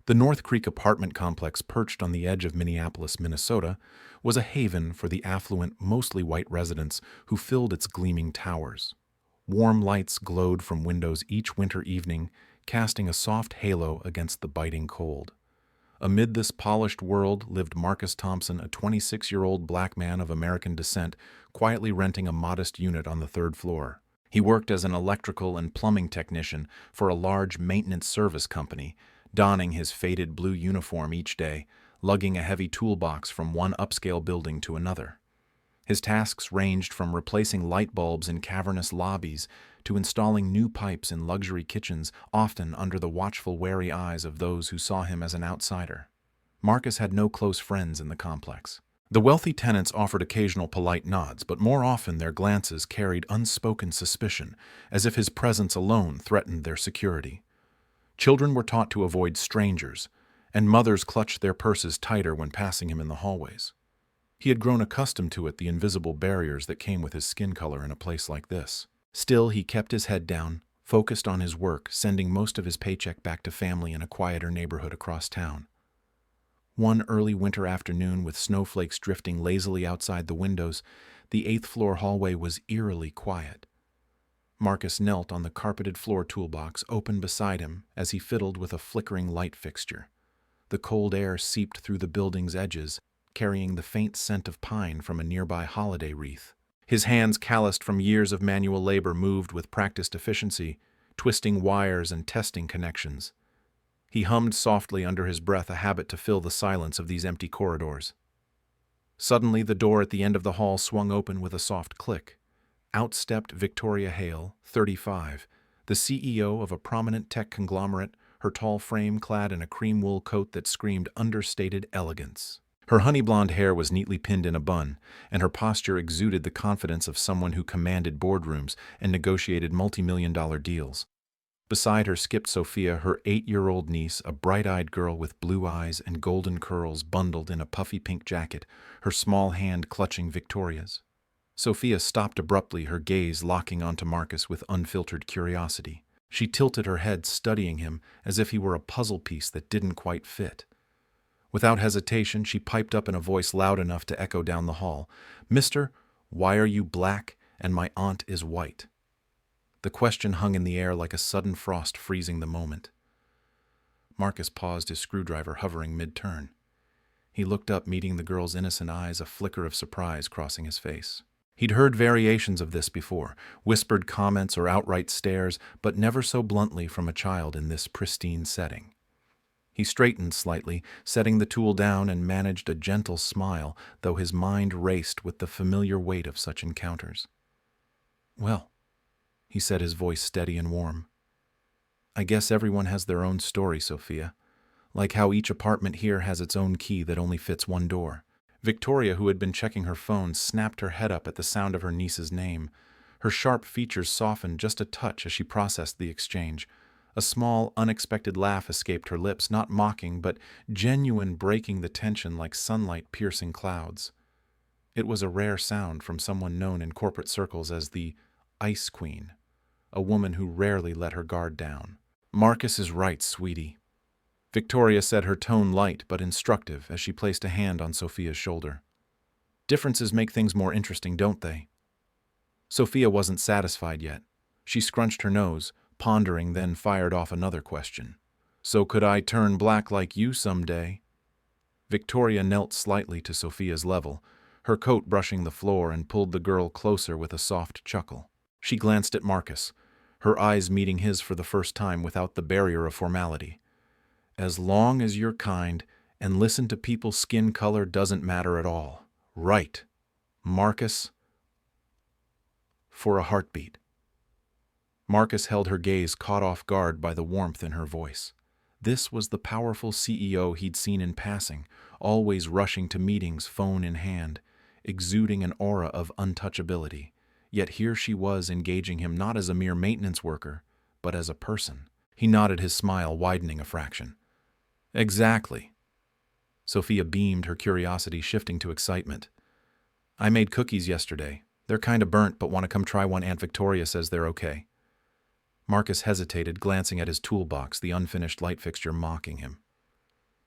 The North Creek apartment complex, perched on the edge of Minneapolis, Minnesota, was a haven for the affluent, mostly white residents who filled its gleaming towers. Warm lights glowed from windows each winter evening, casting a soft halo against the biting cold. Amid this polished world lived Marcus Thompson, a 26-year-old black man of American descent, quietly renting a modest unit on the third floor. He worked as an electrical and plumbing technician for a large maintenance service company, donning his faded blue uniform each day, lugging a heavy toolbox from one upscale building to another. His tasks ranged from replacing light bulbs in cavernous lobbies to installing new pipes in luxury kitchens, often under the watchful, wary eyes of those who saw him as an outsider. Marcus had no close friends in the complex. The wealthy tenants offered occasional polite nods, but more often their glances carried unspoken suspicion, as if his presence alone threatened their security. Children were taught to avoid strangers, and mothers clutched their purses tighter when passing him in the hallways. He had grown accustomed to the invisible barriers that came with his skin color in a place like this. Still, he kept his head down, focused on his work, sending most of his paycheck back to family in a quieter neighborhood across town. One early winter afternoon, with snowflakes drifting lazily outside the windows, the eighth-floor hallway was eerily quiet. Marcus knelt on the carpeted floor toolbox open beside him as he fiddled with a flickering light fixture. The cold air seeped through the building's edges, carrying the faint scent of pine from a nearby holiday wreath. His hands, calloused from years of manual labor, moved with practiced efficiency, twisting wires and testing connections. He hummed softly under his breath, a habit to fill the silence of these empty corridors. Suddenly, the door at the end of the hall swung open with a soft click. Out stepped Victoria Hale, 35, the CEO of a prominent tech conglomerate, her tall frame clad in a cream wool coat that screamed understated elegance. Her honey-blonde hair was neatly pinned in a bun, and her posture exuded the confidence of someone who commanded boardrooms and negotiated multi-million-dollar deals. Beside her skipped Sophia, her 8-year-old niece, a bright-eyed girl with blue eyes and golden curls bundled in a puffy pink jacket, her small hand clutching Victoria's. Sophia stopped abruptly, her gaze locking onto Marcus with unfiltered curiosity. She tilted her head, studying him as if he were a puzzle piece that didn't quite fit. Without hesitation, she piped up in a voice loud enough to echo down the hall, "Mister, why are you black and my aunt is white?" The question hung in the air like a sudden frost, freezing the moment. Marcus paused, his screwdriver hovering mid-turn. He looked up, meeting the girl's innocent eyes, a flicker of surprise crossing his face. He'd heard variations of this before, whispered comments or outright stares, but never so bluntly from a child in this pristine setting. He straightened slightly, setting the tool down, and managed a gentle smile, though his mind raced with the familiar weight of such encounters. "Well," he said, his voice steady and warm, "I guess everyone has their own story, Sophia, like how each apartment here has its own key that only fits one door." Victoria, who had been checking her phone, snapped her head up at the sound of her niece's name. Her sharp features softened just a touch as she processed the exchange. A small, unexpected laugh escaped her lips, not mocking, but genuine, breaking the tension like sunlight piercing clouds. It was a rare sound from someone known in corporate circles as the Ice Queen, a woman who rarely let her guard down. "Marcus is right, sweetie," Victoria said, her tone light but instructive as she placed a hand on Sophia's shoulder. "Differences make things more interesting, don't they?" Sophia wasn't satisfied yet. She scrunched her nose, pondering, then fired off another question. "So could I turn black like you someday?" Victoria knelt slightly to Sophia's level, her coat brushing the floor, and pulled the girl closer with a soft chuckle. She glanced at Marcus, her eyes meeting his for the first time without the barrier of formality. "As long as you're kind and listen to people's skin color doesn't matter at all. Right, Marcus?" For a heartbeat. Marcus held her gaze, caught off guard by the warmth in her voice. This was the powerful CEO he'd seen in passing, always rushing to meetings, phone in hand, exuding an aura of untouchability. Yet here she was, engaging him not as a mere maintenance worker, but as a person. He nodded, his smile widening a fraction. "Exactly." Sophia beamed, her curiosity shifting to excitement. "I made cookies yesterday. They're kinda burnt, but want to come try one. Aunt Victoria says they're okay." Marcus hesitated, glancing at his toolbox, the unfinished light fixture mocking him.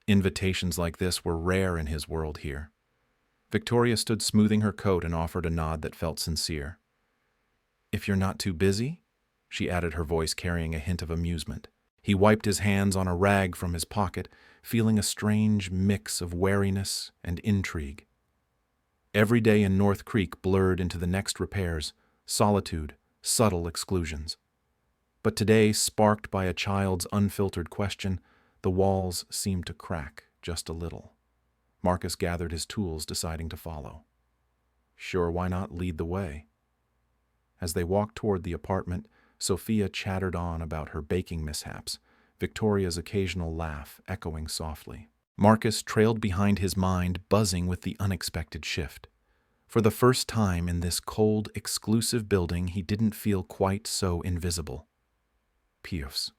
Invitations like this were rare in his world here. Victoria stood smoothing her coat and offered a nod that felt sincere. "If you're not too busy?" she added, her voice carrying a hint of amusement. He wiped his hands on a rag from his pocket, feeling a strange mix of wariness and intrigue. Every day in North Creek blurred into the next repairs, solitude, subtle exclusions. But today, sparked by a child's unfiltered question, the walls seemed to crack just a little. Marcus gathered his tools, deciding to follow. Sure, why not lead the way? As they walked toward the apartment, Sophia chattered on about her baking mishaps, Victoria's occasional laugh echoing softly. Marcus trailed behind, his mind buzzing with the unexpected shift. For the first time in this cold, exclusive building, he didn't feel quite so invisible. Piofs.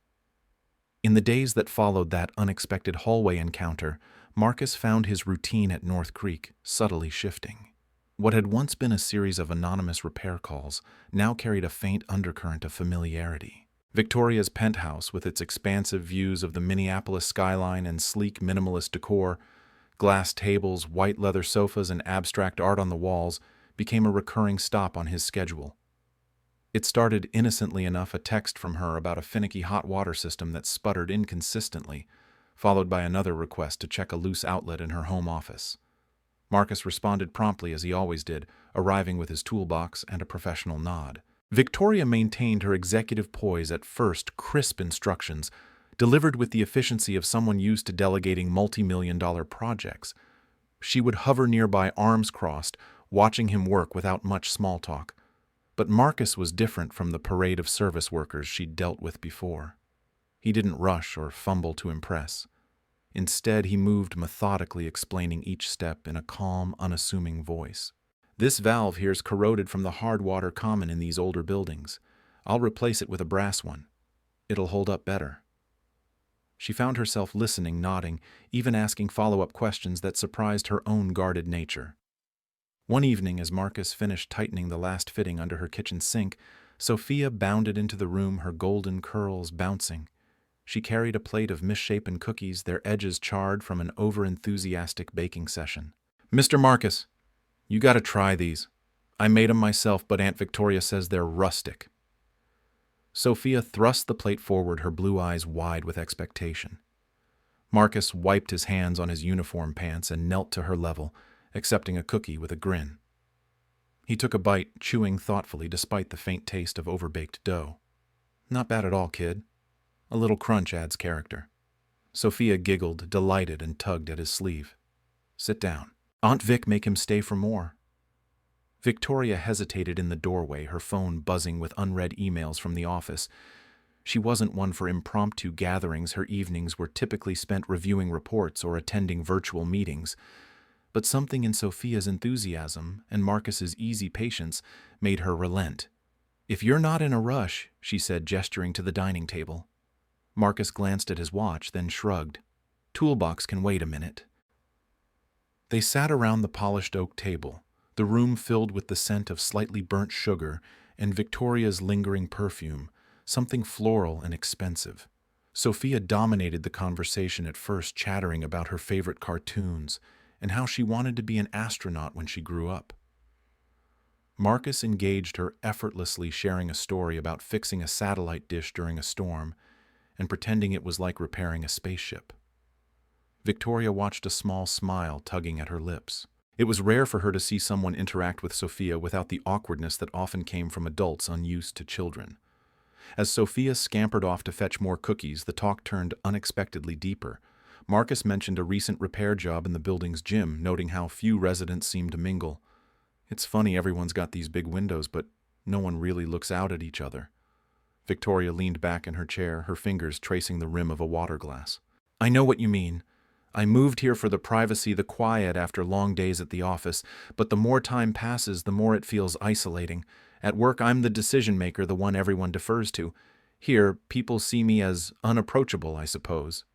In the days that followed that unexpected hallway encounter, Marcus found his routine at North Creek subtly shifting. What had once been a series of anonymous repair calls now carried a faint undercurrent of familiarity. Victoria's penthouse, with its expansive views of the Minneapolis skyline and sleek minimalist decor, glass tables, white leather sofas, and abstract art on the walls, became a recurring stop on his schedule. It started innocently enough, a text from her about a finicky hot water system that sputtered inconsistently, followed by another request to check a loose outlet in her home office. Marcus responded promptly, as he always did, arriving with his toolbox and a professional nod. Victoria maintained her executive poise, at first crisp instructions, delivered with the efficiency of someone used to delegating multi-million-dollar projects. She would hover nearby, arms crossed, watching him work without much small talk. But Marcus was different from the parade of service workers she'd dealt with before. He didn't rush or fumble to impress. Instead, he moved methodically, explaining each step in a calm, unassuming voice. "This valve here's corroded from the hard water common in these older buildings. I'll replace it with a brass one. It'll hold up better." She found herself listening, nodding, even asking follow-up questions that surprised her own guarded nature. One evening, as Marcus finished tightening the last fitting under her kitchen sink, Sophia bounded into the room, her golden curls bouncing. She carried a plate of misshapen cookies, their edges charred from an over-enthusiastic baking session. "Mr. Marcus, you gotta try these. I made 'em myself, but Aunt Victoria says they're rustic." Sophia thrust the plate forward, her blue eyes wide with expectation. Marcus wiped his hands on his uniform pants and knelt to her level, accepting a cookie with a grin. He took a bite, chewing thoughtfully despite the faint taste of overbaked dough. "Not bad at all, kid. A little crunch adds character." Sophia giggled, delighted, and tugged at his sleeve. "Sit down. Aunt Vic make him stay for more." Victoria hesitated in the doorway, her phone buzzing with unread emails from the office. She wasn't one for impromptu gatherings. Her evenings were typically spent reviewing reports or attending virtual meetings. But something in Sophia's enthusiasm and Marcus's easy patience made her relent. "If you're not in a rush," she said, gesturing to the dining table. Marcus glanced at his watch, then shrugged. "Toolbox can wait a minute." They sat around the polished oak table, the room filled with the scent of slightly burnt sugar and Victoria's lingering perfume, something floral and expensive. Sophia dominated the conversation, at first chattering about her favorite cartoons and how she wanted to be an astronaut when she grew up. Marcus engaged her effortlessly, sharing a story about fixing a satellite dish during a storm and pretending it was like repairing a spaceship. Victoria watched, a small smile tugging at her lips. It was rare for her to see someone interact with Sophia without the awkwardness that often came from adults unused to children. As Sophia scampered off to fetch more cookies, the talk turned unexpectedly deeper. Marcus mentioned a recent repair job in the building's gym, noting how few residents seemed to mingle. "It's funny, everyone's got these big windows, but no one really looks out at each other." Victoria leaned back in her chair, her fingers tracing the rim of a water glass. "I know what you mean. I moved here for the privacy, the quiet after long days at the office, but the more time passes, the more it feels isolating. At work, I'm the decision maker, the one everyone defers to. Here, people see me as unapproachable, I suppose."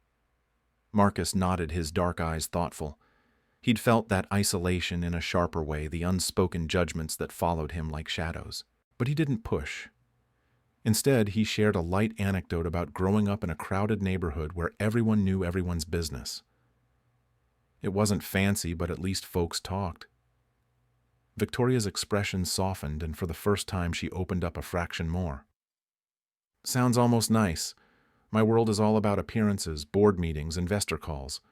Marcus nodded, his dark eyes thoughtful. He'd felt that isolation in a sharper way, the unspoken judgments that followed him like shadows. But he didn't push. Instead, he shared a light anecdote about growing up in a crowded neighborhood where everyone knew everyone's business. It wasn't fancy, but at least folks talked. Victoria's expression softened, and for the first time she opened up a fraction more. Sounds almost nice. My world is all about appearances, board meetings, investor calls.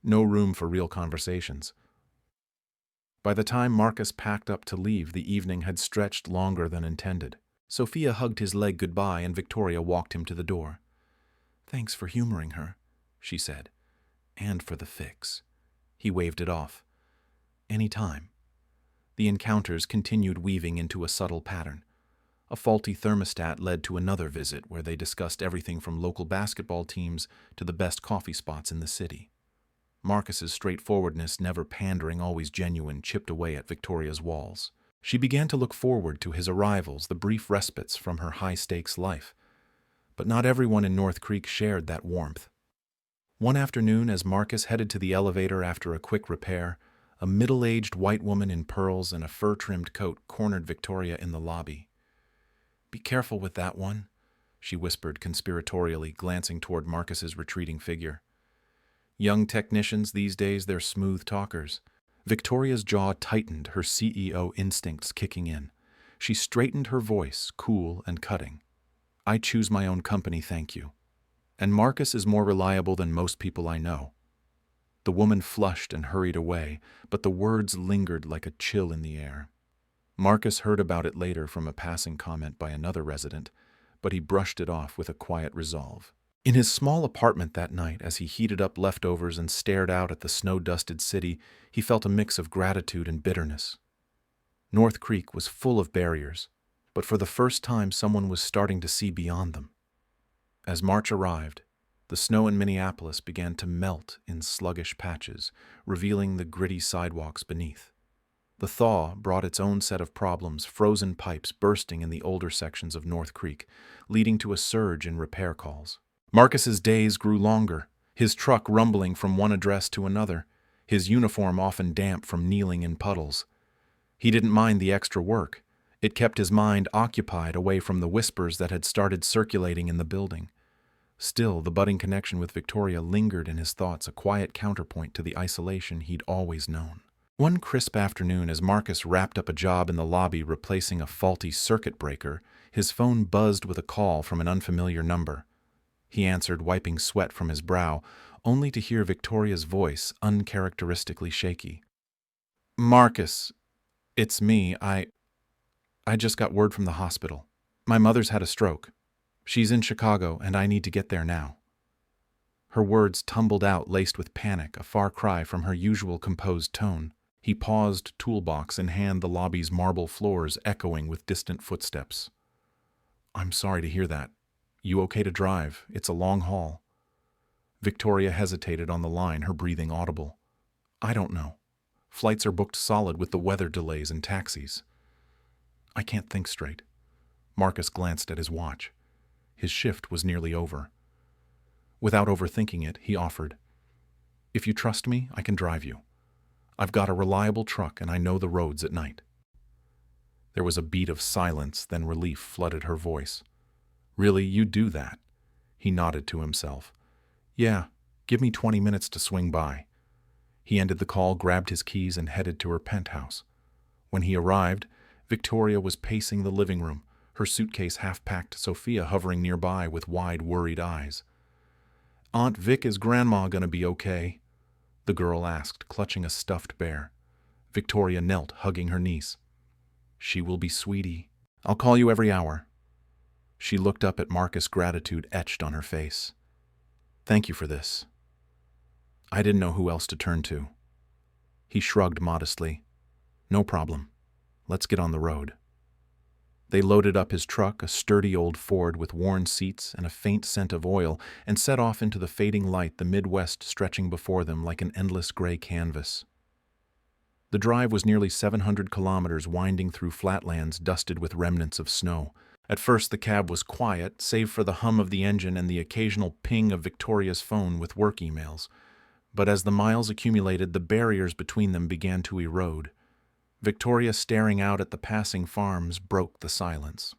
No room for real conversations. By the time Marcus packed up to leave, the evening had stretched longer than intended. Sophia hugged his leg goodbye, and Victoria walked him to the door. "Thanks for humoring her," she said. "And for the fix." He waved it off. "Any time." The encounters continued weaving into a subtle pattern. A faulty thermostat led to another visit where they discussed everything from local basketball teams to the best coffee spots in the city. Marcus's straightforwardness, never pandering, always genuine, chipped away at Victoria's walls. She began to look forward to his arrivals, the brief respites from her high-stakes life. But not everyone in North Creek shared that warmth. One afternoon, as Marcus headed to the elevator after a quick repair, a middle-aged white woman in pearls and a fur-trimmed coat cornered Victoria in the lobby. "Be careful with that one," she whispered conspiratorially, glancing toward Marcus's retreating figure. Young technicians these days, they're smooth talkers. Victoria's jaw tightened, her CEO instincts kicking in. She straightened her voice, cool and cutting. "I choose my own company, thank you. And Marcus is more reliable than most people I know." The woman flushed and hurried away, but the words lingered like a chill in the air. Marcus heard about it later from a passing comment by another resident, but he brushed it off with a quiet resolve. In his small apartment that night, as he heated up leftovers and stared out at the snow-dusted city, he felt a mix of gratitude and bitterness. North Creek was full of barriers, but for the first time someone was starting to see beyond them. As March arrived, the snow in Minneapolis began to melt in sluggish patches, revealing the gritty sidewalks beneath. The thaw brought its own set of problems, frozen pipes bursting in the older sections of North Creek, leading to a surge in repair calls. Marcus's days grew longer, his truck rumbling from one address to another, his uniform often damp from kneeling in puddles. He didn't mind the extra work. It kept his mind occupied away from the whispers that had started circulating in the building. Still, the budding connection with Victoria lingered in his thoughts, a quiet counterpoint to the isolation he'd always known. One crisp afternoon, as Marcus wrapped up a job in the lobby replacing a faulty circuit breaker, his phone buzzed with a call from an unfamiliar number. He answered, wiping sweat from his brow, only to hear Victoria's voice, uncharacteristically shaky. "Marcus, it's me. I just got word from the hospital. My mother's had a stroke. She's in Chicago, and I need to get there now." Her words tumbled out, laced with panic, a far cry from her usual composed tone. He paused, toolbox in hand, the lobby's marble floors echoing with distant footsteps. "I'm sorry to hear that. You okay to drive? It's a long haul." Victoria hesitated on the line, her breathing audible. "I don't know. Flights are booked solid with the weather delays and taxis." "I can't think straight." Marcus glanced at his watch. His shift was nearly over. Without overthinking it, he offered, "If you trust me, I can drive you. I've got a reliable truck and I know the roads at night." There was a beat of silence, then relief flooded her voice. "Really, you do that?" He nodded to himself. "Yeah, give me 20 minutes to swing by." He ended the call, grabbed his keys, and headed to her penthouse. When he arrived, Victoria was pacing the living room, her suitcase half-packed, Sophia hovering nearby with wide, worried eyes. "Aunt Vic, is Grandma gonna be okay?" the girl asked, clutching a stuffed bear. Victoria knelt, hugging her niece. "She will be, sweetie. I'll call you every hour." She looked up at Marcus, gratitude etched on her face. "Thank you for this. I didn't know who else to turn to." He shrugged modestly. "No problem. Let's get on the road." They loaded up his truck, a sturdy old Ford with worn seats and a faint scent of oil, and set off into the fading light, the Midwest stretching before them like an endless gray canvas. The drive was nearly 700 kilometers, winding through flatlands dusted with remnants of snow. At first the cab was quiet, save for the hum of the engine and the occasional ping of Victoria's phone with work emails. But as the miles accumulated, the barriers between them began to erode. Victoria, staring out at the passing farms, broke the silence.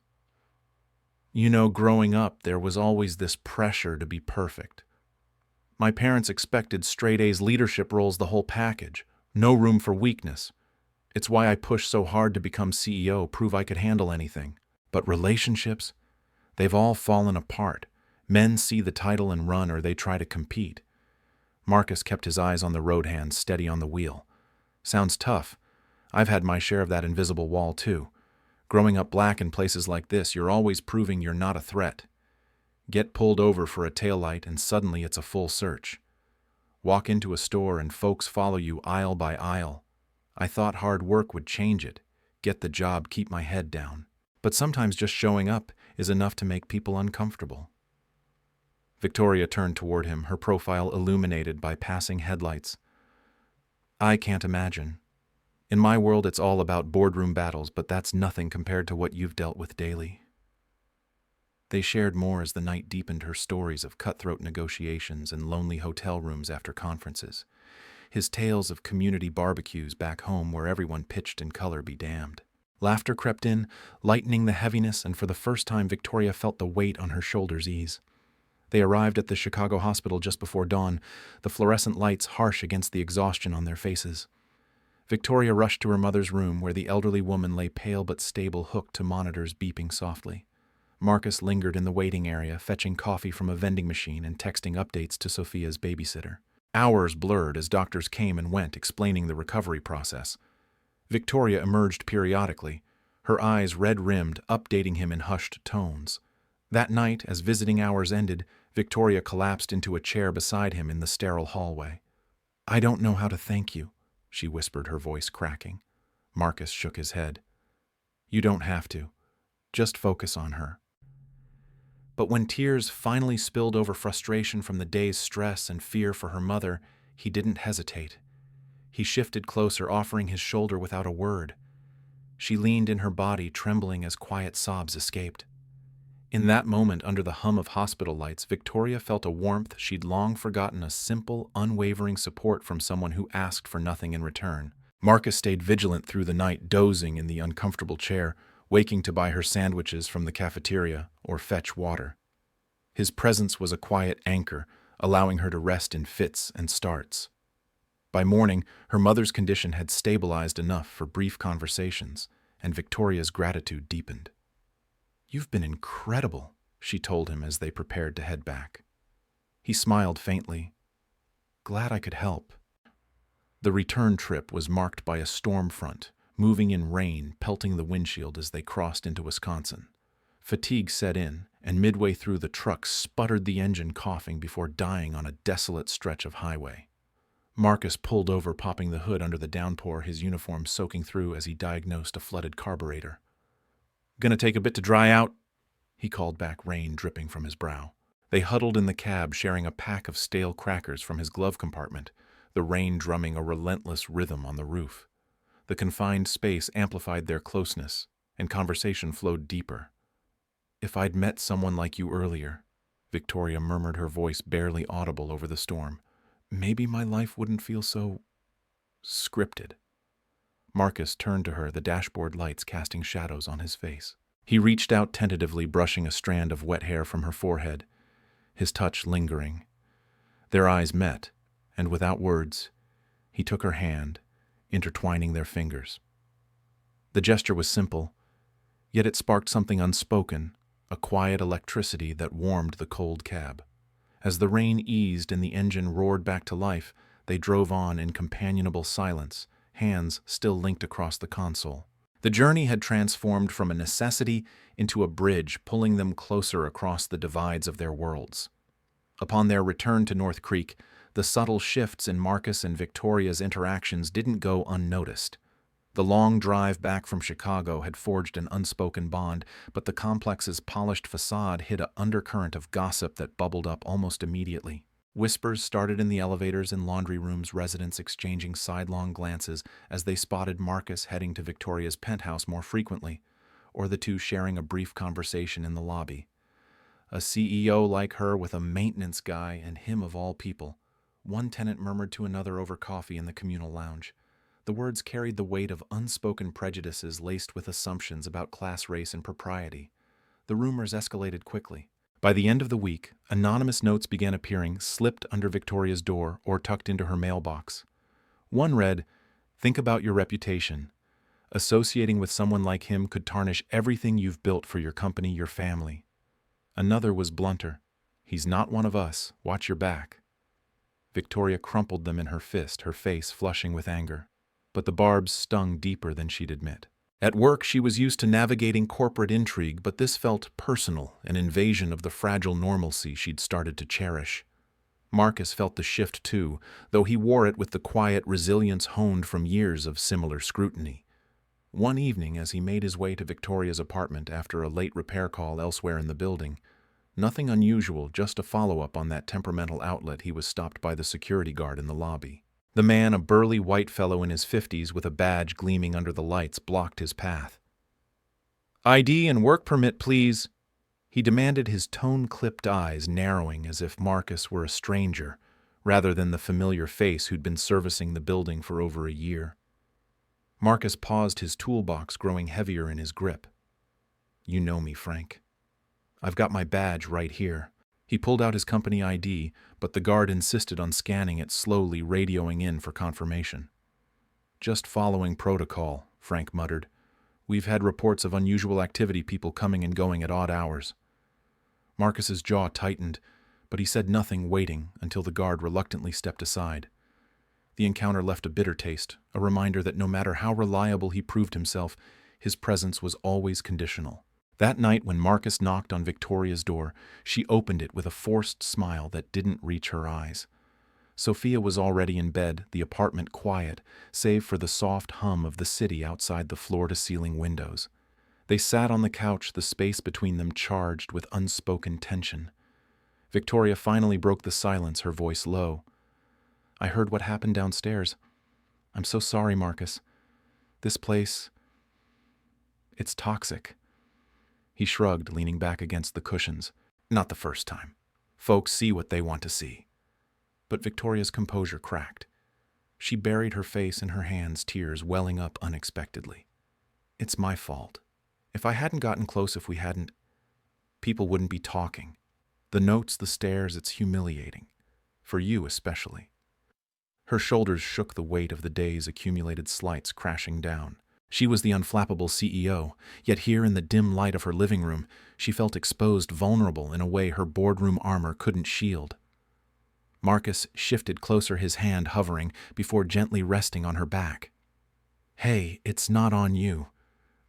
"You know, growing up, there was always this pressure to be perfect. My parents expected straight A's, leadership roles, the whole package. No room for weakness. It's why I pushed so hard to become CEO, prove I could handle anything. But relationships? They've all fallen apart. Men see the title and run, or they try to compete. Marcus kept his eyes on the road hand, steady on the wheel. Sounds tough. I've had my share of that invisible wall, too. Growing up black in places like this, you're always proving you're not a threat. Get pulled over for a taillight and suddenly it's a full search. Walk into a store and folks follow you aisle by aisle. I thought hard work would change it. Get the job, keep my head down. But sometimes just showing up is enough to make people uncomfortable. Victoria turned toward him, her profile illuminated by passing headlights. I can't imagine. In my world, it's all about boardroom battles, but that's nothing compared to what you've dealt with daily. They shared more as the night deepened, her stories of cutthroat negotiations and lonely hotel rooms after conferences. His tales of community barbecues back home where everyone pitched in color be damned. Laughter crept in, lightening the heaviness, and for the first time Victoria felt the weight on her shoulders ease. They arrived at the Chicago hospital just before dawn, the fluorescent lights harsh against the exhaustion on their faces. Victoria rushed to her mother's room, where the elderly woman lay pale but stable, hooked to monitors beeping softly. Marcus lingered in the waiting area, fetching coffee from a vending machine and texting updates to Sophia's babysitter. Hours blurred as doctors came and went, explaining the recovery process. Victoria emerged periodically, her eyes red-rimmed, updating him in hushed tones. That night, as visiting hours ended, Victoria collapsed into a chair beside him in the sterile hallway. I don't know how to thank you, she whispered, her voice cracking. Marcus shook his head. You don't have to. Just focus on her. But when tears finally spilled over frustration from the day's stress and fear for her mother, he didn't hesitate. He shifted closer, offering his shoulder without a word. She leaned in her body, trembling as quiet sobs escaped. In that moment, under the hum of hospital lights, Victoria felt a warmth she'd long forgotten, a simple, unwavering support from someone who asked for nothing in return. Marcus stayed vigilant through the night, dozing in the uncomfortable chair, waking to buy her sandwiches from the cafeteria or fetch water. His presence was a quiet anchor, allowing her to rest in fits and starts. By morning, her mother's condition had stabilized enough for brief conversations, and Victoria's gratitude deepened. You've been incredible, she told him as they prepared to head back. He smiled faintly. Glad I could help. The return trip was marked by a storm front, moving in rain, pelting the windshield as they crossed into Wisconsin. Fatigue set in, and midway through the truck sputtered the engine, coughing before dying on a desolate stretch of highway. Marcus pulled over, popping the hood under the downpour, his uniform soaking through as he diagnosed a flooded carburetor. Gonna take a bit to dry out, he called back, rain dripping from his brow. They huddled in the cab, sharing a pack of stale crackers from his glove compartment, the rain drumming a relentless rhythm on the roof. The confined space amplified their closeness, and conversation flowed deeper. If I'd met someone like you earlier, Victoria murmured, her voice barely audible over the storm, maybe my life wouldn't feel so scripted. Marcus turned to her, the dashboard lights casting shadows on his face. He reached out tentatively, brushing a strand of wet hair from her forehead, his touch lingering. Their eyes met, and without words, he took her hand, intertwining their fingers. The gesture was simple, yet it sparked something unspoken, a quiet electricity that warmed the cold cab. As the rain eased and the engine roared back to life, they drove on in companionable silence, hands still linked across the console. The journey had transformed from a necessity into a bridge, pulling them closer across the divides of their worlds. Upon their return to North Creek, the subtle shifts in Marcus and Victoria's interactions didn't go unnoticed. The long drive back from Chicago had forged an unspoken bond, but the complex's polished facade hid an undercurrent of gossip that bubbled up almost immediately. Whispers started in the elevators and laundry rooms, residents exchanging sidelong glances as they spotted Marcus heading to Victoria's penthouse more frequently, or the two sharing a brief conversation in the lobby. A CEO like her with a maintenance guy, and him of all people. One tenant murmured to another over coffee in the communal lounge. The words carried the weight of unspoken prejudices laced with assumptions about class, race, and propriety. The rumors escalated quickly. By the end of the week, anonymous notes began appearing, slipped under Victoria's door or tucked into her mailbox. One read, "Think about your reputation. Associating with someone like him could tarnish everything you've built for your company, your family." Another was blunter, "He's not one of us. Watch your back." Victoria crumpled them in her fist, her face flushing with anger. But the barbs stung deeper than she'd admit. At work, she was used to navigating corporate intrigue, but this felt personal, an invasion of the fragile normalcy she'd started to cherish. Marcus felt the shift too, though he wore it with the quiet resilience honed from years of similar scrutiny. One evening, as he made his way to Victoria's apartment after a late repair call elsewhere in the building, nothing unusual, just a follow-up on that temperamental outlet, he was stopped by the security guard in the lobby. The man, a burly white fellow in his 50s with a badge gleaming under the lights, blocked his path. "ID and work permit, please," he demanded, his tone-clipped eyes narrowing as if Marcus were a stranger, rather than the familiar face who'd been servicing the building for over a year. Marcus paused, his toolbox growing heavier in his grip. "You know me, Frank. I've got my badge right here." He pulled out his company ID, but the guard insisted on scanning it slowly, radioing in for confirmation. "Just following protocol," Frank muttered. "We've had reports of unusual activity, people coming and going at odd hours." Marcus's jaw tightened, but he said nothing, waiting until the guard reluctantly stepped aside. The encounter left a bitter taste, a reminder that no matter how reliable he proved himself, his presence was always conditional. That night, when Marcus knocked on Victoria's door, she opened it with a forced smile that didn't reach her eyes. Sophia was already in bed, the apartment quiet, save for the soft hum of the city outside the floor-to-ceiling windows. They sat on the couch, the space between them charged with unspoken tension. Victoria finally broke the silence, her voice low. "I heard what happened downstairs. I'm so sorry, Marcus. This place, it's toxic." He shrugged, leaning back against the cushions. "Not the first time. Folks see what they want to see." But Victoria's composure cracked. She buried her face in her hands, tears welling up unexpectedly. "It's my fault. If I hadn't gotten close, if we hadn't, people wouldn't be talking. The notes, the stares, it's humiliating. For you especially." Her shoulders shook, the weight of the day's accumulated slights crashing down. She was the unflappable CEO, yet here in the dim light of her living room, she felt exposed, vulnerable in a way her boardroom armor couldn't shield. Marcus shifted closer, his hand hovering, before gently resting on her back. "Hey, it's not on you.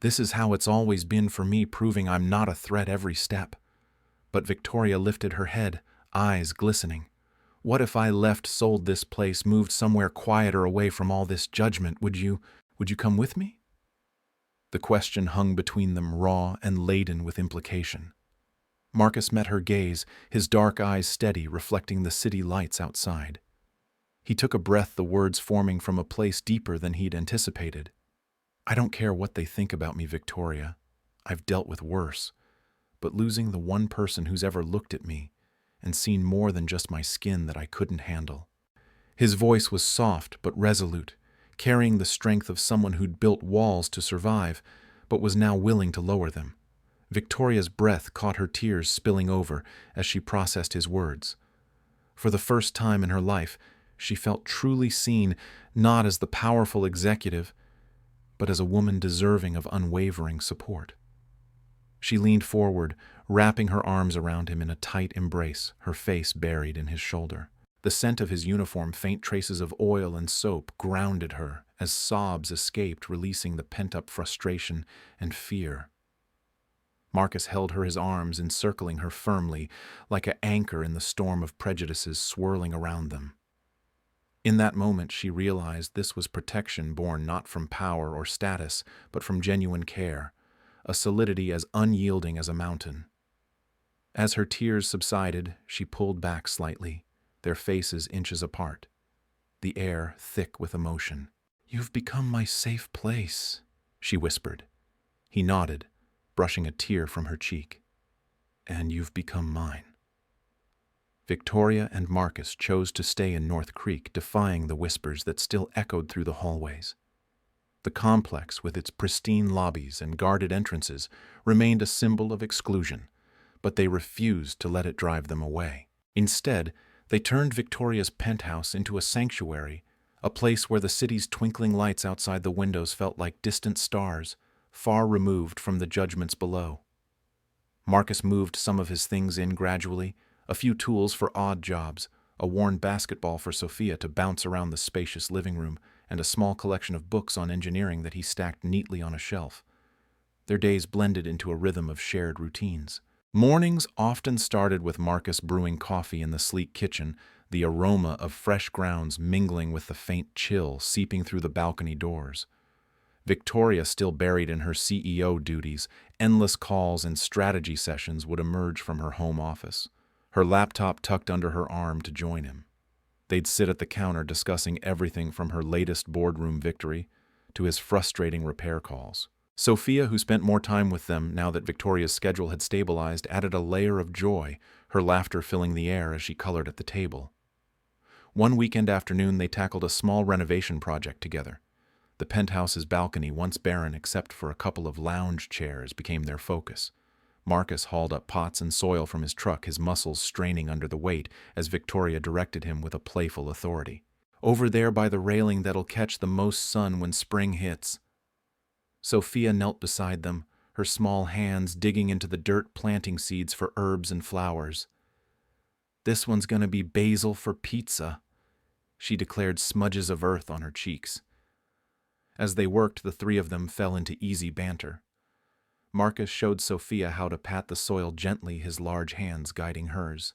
This is how it's always been for me, proving I'm not a threat every step." But Victoria lifted her head, eyes glistening. "What if I left, sold this place, moved somewhere quieter away from all this judgment? Would you come with me?" The question hung between them, raw and laden with implication. Marcus met her gaze, his dark eyes steady, reflecting the city lights outside. He took a breath, the words forming from a place deeper than he'd anticipated. "I don't care what they think about me, Victoria. I've dealt with worse. But losing the one person who's ever looked at me and seen more than just my skin that I couldn't handle." His voice was soft but resolute, carrying the strength of someone who'd built walls to survive, but was now willing to lower them. Victoria's breath caught her, tears spilling over as she processed his words. For the first time in her life, she felt truly seen, not as the powerful executive, but as a woman deserving of unwavering support. She leaned forward, wrapping her arms around him in a tight embrace, her face buried in his shoulder. The scent of his uniform, faint traces of oil and soap, grounded her as sobs escaped, releasing the pent-up frustration and fear. Marcus held her, his arms encircling her firmly, like an anchor in the storm of prejudices swirling around them. In that moment, she realized this was protection born not from power or status, but from genuine care, a solidity as unyielding as a mountain. As her tears subsided, she pulled back slightly, their faces inches apart, the air thick with emotion. "You've become my safe place," she whispered. He nodded, brushing a tear from her cheek. "And you've become mine." Victoria and Marcus chose to stay in North Creek, defying the whispers that still echoed through the hallways. The complex, with its pristine lobbies and guarded entrances, remained a symbol of exclusion, but they refused to let it drive them away. Instead, they turned Victoria's penthouse into a sanctuary, a place where the city's twinkling lights outside the windows felt like distant stars, far removed from the judgments below. Marcus moved some of his things in gradually, a few tools for odd jobs, a worn basketball for Sophia to bounce around the spacious living room, and a small collection of books on engineering that he stacked neatly on a shelf. Their days blended into a rhythm of shared routines. Mornings often started with Marcus brewing coffee in the sleek kitchen, the aroma of fresh grounds mingling with the faint chill seeping through the balcony doors. Victoria, still buried in her CEO duties, endless calls and strategy sessions would emerge from her home office, her laptop tucked under her arm to join him. They'd sit at the counter discussing everything from her latest boardroom victory to his frustrating repair calls. Sophia, who spent more time with them now that Victoria's schedule had stabilized, added a layer of joy, her laughter filling the air as she colored at the table. One weekend afternoon, they tackled a small renovation project together. The penthouse's balcony, once barren except for a couple of lounge chairs, became their focus. Marcus hauled up pots and soil from his truck, his muscles straining under the weight as Victoria directed him with a playful authority. "Over there by the railing that'll catch the most sun when spring hits." Sophia knelt beside them, her small hands digging into the dirt, planting seeds for herbs and flowers. "This one's gonna be basil for pizza," she declared, smudges of earth on her cheeks. As they worked, the three of them fell into easy banter. Marcus showed Sophia how to pat the soil gently, his large hands guiding hers.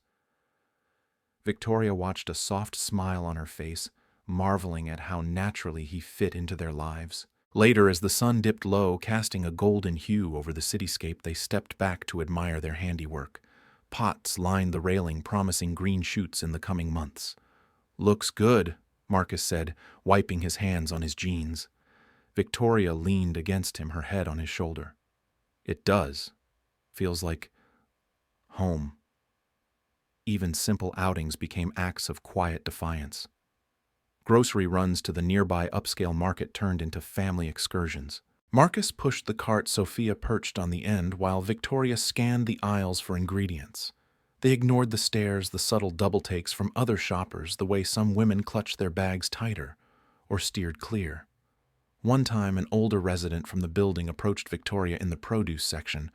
Victoria watched, a soft smile on her face, marveling at how naturally he fit into their lives. Later, as the sun dipped low, casting a golden hue over the cityscape, they stepped back to admire their handiwork. Pots lined the railing, promising green shoots in the coming months. "Looks good," Marcus said, wiping his hands on his jeans. Victoria leaned against him, her head on his shoulder. "It does. Feels like home." Even simple outings became acts of quiet defiance. Grocery runs to the nearby upscale market turned into family excursions. Marcus pushed the cart Sophia perched on the end while Victoria scanned the aisles for ingredients. They ignored the stares, the subtle double-takes from other shoppers, the way some women clutched their bags tighter or steered clear. One time, an older resident from the building approached Victoria in the produce section,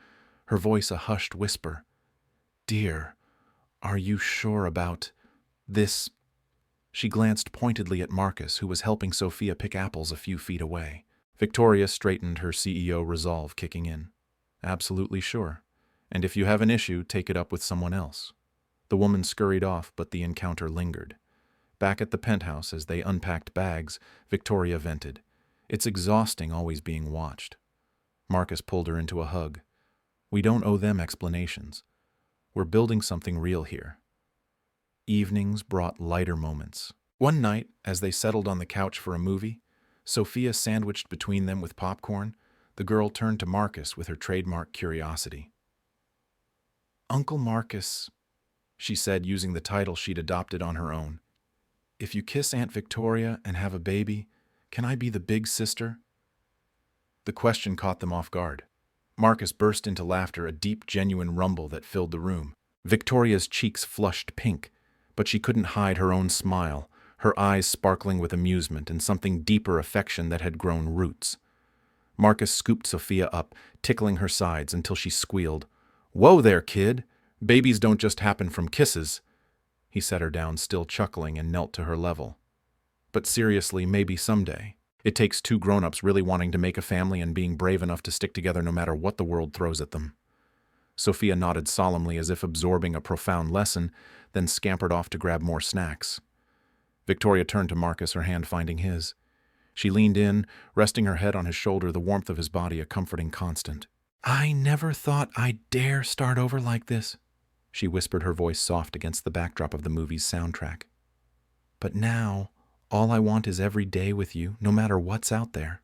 her voice a hushed whisper. "Dear, are you sure about this?" She glanced pointedly at Marcus, who was helping Sophia pick apples a few feet away. Victoria straightened, her CEO resolve kicking in. "Absolutely sure. And if you have an issue, take it up with someone else." The woman scurried off, but the encounter lingered. Back at the penthouse, as they unpacked bags, Victoria vented. "It's exhausting always being watched." Marcus pulled her into a hug. "We don't owe them explanations. We're building something real here." Evenings brought lighter moments. One night, as they settled on the couch for a movie, Sophia sandwiched between them with popcorn, the girl turned to Marcus with her trademark curiosity. "Uncle Marcus," she said, using the title she'd adopted on her own, "if you kiss Aunt Victoria and have a baby, can I be the big sister?" The question caught them off guard. Marcus burst into laughter, a deep, genuine rumble that filled the room. Victoria's cheeks flushed pink, but she couldn't hide her own smile, her eyes sparkling with amusement and something deeper affection that had grown roots. Marcus scooped Sophia up, tickling her sides until she squealed. "Whoa there, kid! Babies don't just happen from kisses." He set her down, still chuckling, and knelt to her level. "But seriously, maybe someday. It takes two grown-ups really wanting to make a family and being brave enough to stick together no matter what the world throws at them." Sophia nodded solemnly as if absorbing a profound lesson, then scampered off to grab more snacks. Victoria turned to Marcus, her hand finding his. She leaned in, resting her head on his shoulder, the warmth of his body a comforting constant. "I never thought I'd dare start over like this," she whispered, her voice soft against the backdrop of the movie's soundtrack. "But now, all I want is every day with you, no matter what's out there."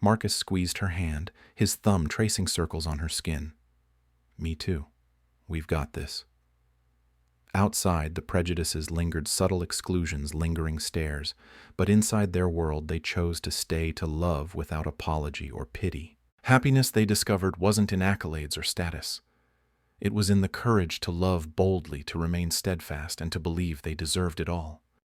Marcus squeezed her hand, his thumb tracing circles on her skin. "Me too. We've got this." Outside, the prejudices lingered, subtle exclusions, lingering stares, but inside their world they chose to stay, to love without apology or pity. Happiness, they discovered, wasn't in accolades or status. It was in the courage to love boldly, to remain steadfast, and to believe they deserved it all.